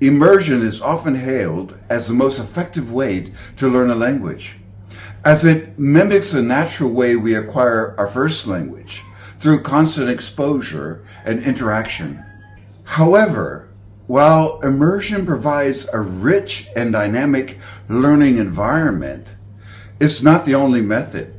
Immersion is often hailed as the most effective way to learn a language, as it mimics the natural way we acquire our first language through constant exposure and interaction. However, while immersion provides a rich and dynamic learning environment, it's not the only method,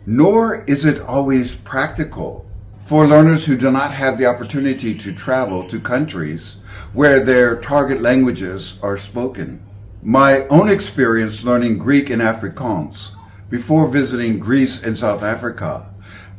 nor is it always practical for learners who do not have the opportunity to travel to countries where their target languages are spoken. My own experience learning Greek and Afrikaans before visiting Greece and South Africa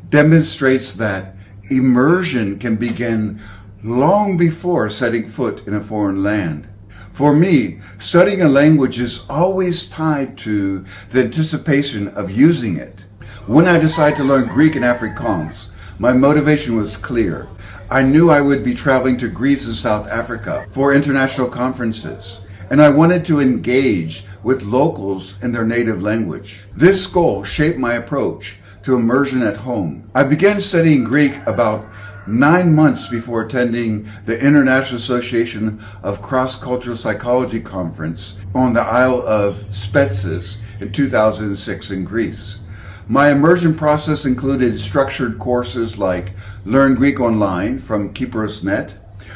demonstrates that immersion can begin long before setting foot in a foreign land. For me, studying a language is always tied to the anticipation of using it. When I decided to learn Greek and Afrikaans, my motivation was clear. I knew I would be traveling to Greece and South Africa for international conferences, and I wanted to engage with locals in their native language. This goal shaped my approach to immersion at home. I began studying Greek about 9 months before attending the International Association of Cross-Cultural Psychology Conference on the Isle of Spetses in 2006 in Greece. My immersion process included structured courses like Learn Greek Online from Kypros.net,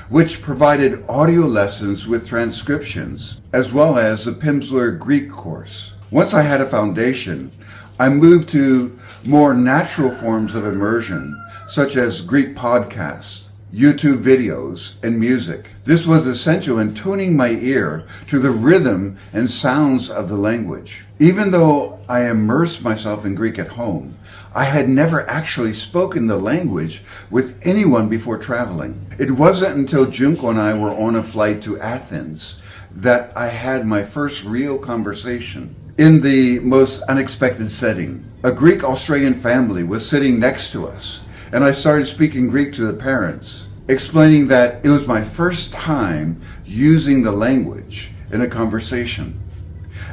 which provided audio lessons with transcriptions, as well as the Pimsleur Greek course. Once I had a foundation, I moved to more natural forms of immersion, such as Greek podcasts, YouTube videos, and music. This was essential in tuning my ear to the rhythm and sounds of the language. Even though I immersed myself in Greek at home, I had never actually spoken the language with anyone before traveling. It wasn't until Junko and I were on a flight to Athens that I had my first real conversation. In the most unexpected setting, a Greek-Australian family was sitting next to us, and I started speaking Greek to the parents, explaining that it was my first time using the language in a conversation.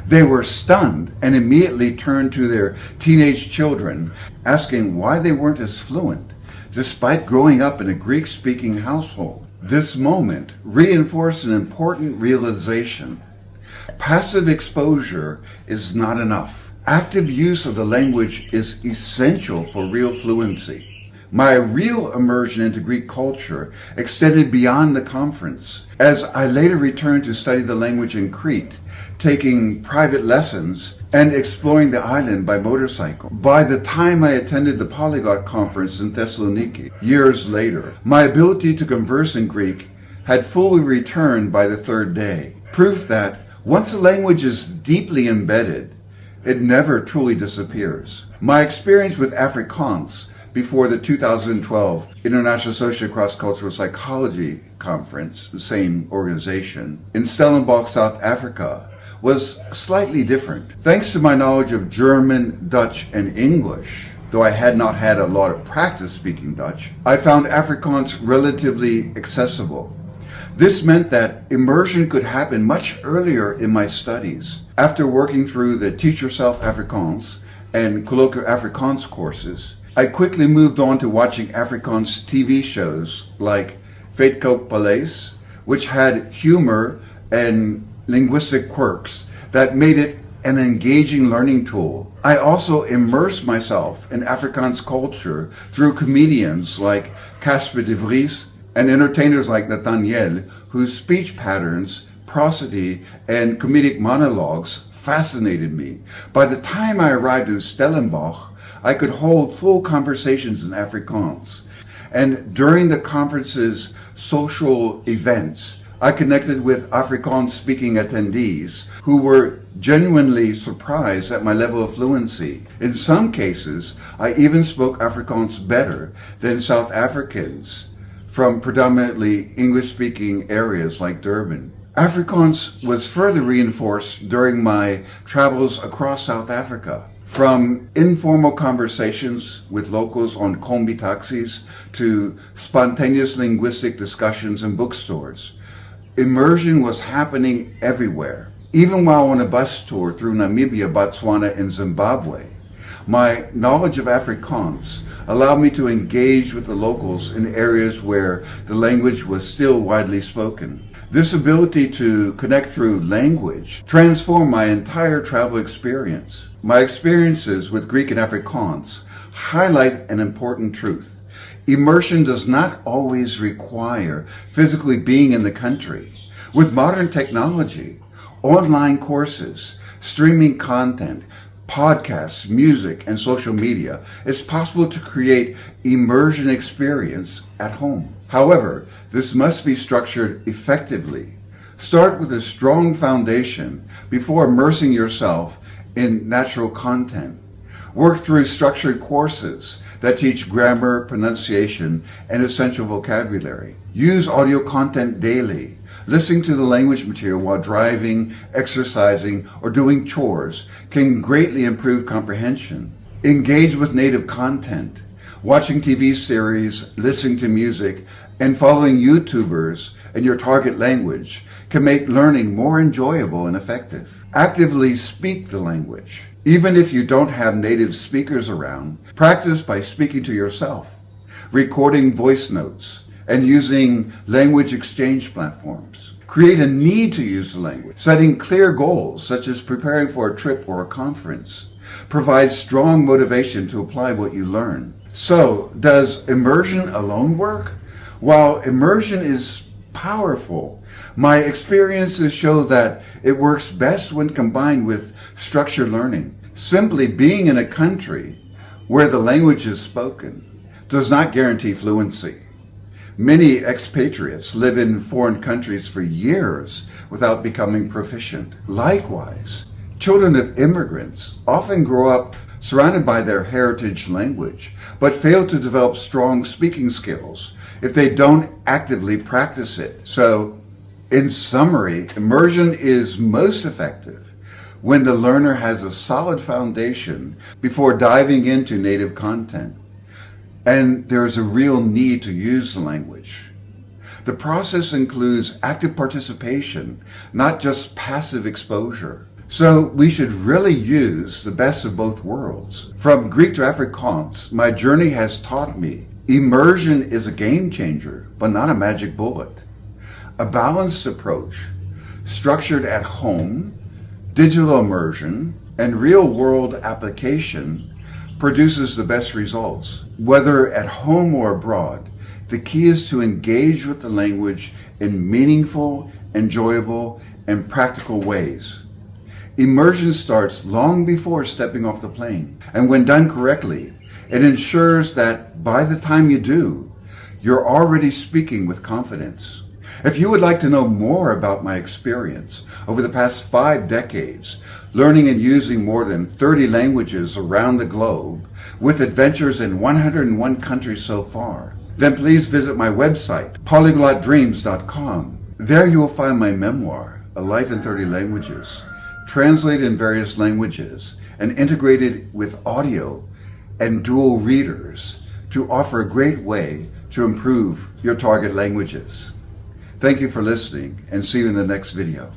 They were stunned and immediately turned to their teenage children, asking why they weren't as fluent, despite growing up in a Greek-speaking household. This moment reinforced an important realization. Passive exposure is not enough. Active use of the language is essential for real fluency. My real immersion into Greek culture extended beyond the conference, as I later returned to study the language in Crete, taking private lessons and exploring the island by motorcycle. By the time I attended the Polyglot conference in Thessaloniki, years later, my ability to converse in Greek had fully returned by the third day, proof that once a language is deeply embedded, it never truly disappears. My experience with Afrikaans before the 2012 International Association of Cross-Cultural Psychology Conference, the same organization, in Stellenbosch, South Africa, was slightly different. Thanks to my knowledge of German, Dutch, and English, though I had not had a lot of practice speaking Dutch, I found Afrikaans relatively accessible. This meant that immersion could happen much earlier in my studies. After working through the Teach Yourself Afrikaans and Colloquial Afrikaans courses, I quickly moved on to watching Afrikaans TV shows like Feit Kook Paleis, which had humor and linguistic quirks that made it an engaging learning tool. I also immersed myself in Afrikaans culture through comedians like Casper de Vries and entertainers like Nathaniel, whose speech patterns, prosody, and comedic monologues fascinated me. By the time I arrived in Stellenbosch, I could hold full conversations in Afrikaans. And during the conference's social events, I connected with Afrikaans-speaking attendees who were genuinely surprised at my level of fluency. In some cases, I even spoke Afrikaans better than South Africans from predominantly English-speaking areas like Durban. Afrikaans was further reinforced during my travels across South Africa. From informal conversations with locals on combi taxis to spontaneous linguistic discussions in bookstores, immersion was happening everywhere. Even while on a bus tour through Namibia, Botswana, and Zimbabwe, my knowledge of Afrikaans allowed me to engage with the locals in areas where the language was still widely spoken. This ability to connect through language transformed my entire travel experience. My experiences with Greek and Afrikaans highlight an important truth. Immersion does not always require physically being in the country. With modern technology, online courses, streaming content, podcasts, music, and social media, it's possible to create immersion experience at home. However, this must be structured effectively. Start with a strong foundation before immersing yourself in natural content. Work through structured courses that teach grammar, pronunciation, and essential vocabulary. Use audio content daily. Listening to the language material while driving, exercising, or doing chores can greatly improve comprehension. Engage with native content. Watching TV series, listening to music, and following YouTubers in your target language can make learning more enjoyable and effective. Actively speak the language. Even if you don't have native speakers around, practice by speaking to yourself, recording voice notes, and using language exchange platforms. Create a need to use the language. Setting clear goals, such as preparing for a trip or a conference, provides strong motivation to apply what you learn. So, does immersion alone work? While immersion is powerful, my experiences show that it works best when combined with structured learning. Simply being in a country where the language is spoken does not guarantee fluency. Many expatriates live in foreign countries for years without becoming proficient. Likewise, children of immigrants often grow up surrounded by their heritage language, but fail to develop strong speaking skills if they don't actively practice it. So, in summary, immersion is most effective when the learner has a solid foundation before diving into native content, and there's a real need to use the language. The process includes active participation, not just passive exposure. So we should really use the best of both worlds. From Greek to Afrikaans, my journey has taught me immersion is a game changer, but not a magic bullet. A balanced approach, structured at home, digital immersion, and real-world application produces the best results. Whether at home or abroad, the key is to engage with the language in meaningful, enjoyable, and practical ways. Immersion starts long before stepping off the plane, and when done correctly, it ensures that by the time you do, you're already speaking with confidence. If you would like to know more about my experience over the past 5 decades, learning and using more than 30 languages around the globe, with adventures in 101 countries so far, then please visit my website, polyglotdreams.com. There you will find my memoir, A Life in 30 Languages, translated in various languages and integrated with audio and dual readers to offer a great way to improve your target languages. Thank you for listening, and see you in the next video.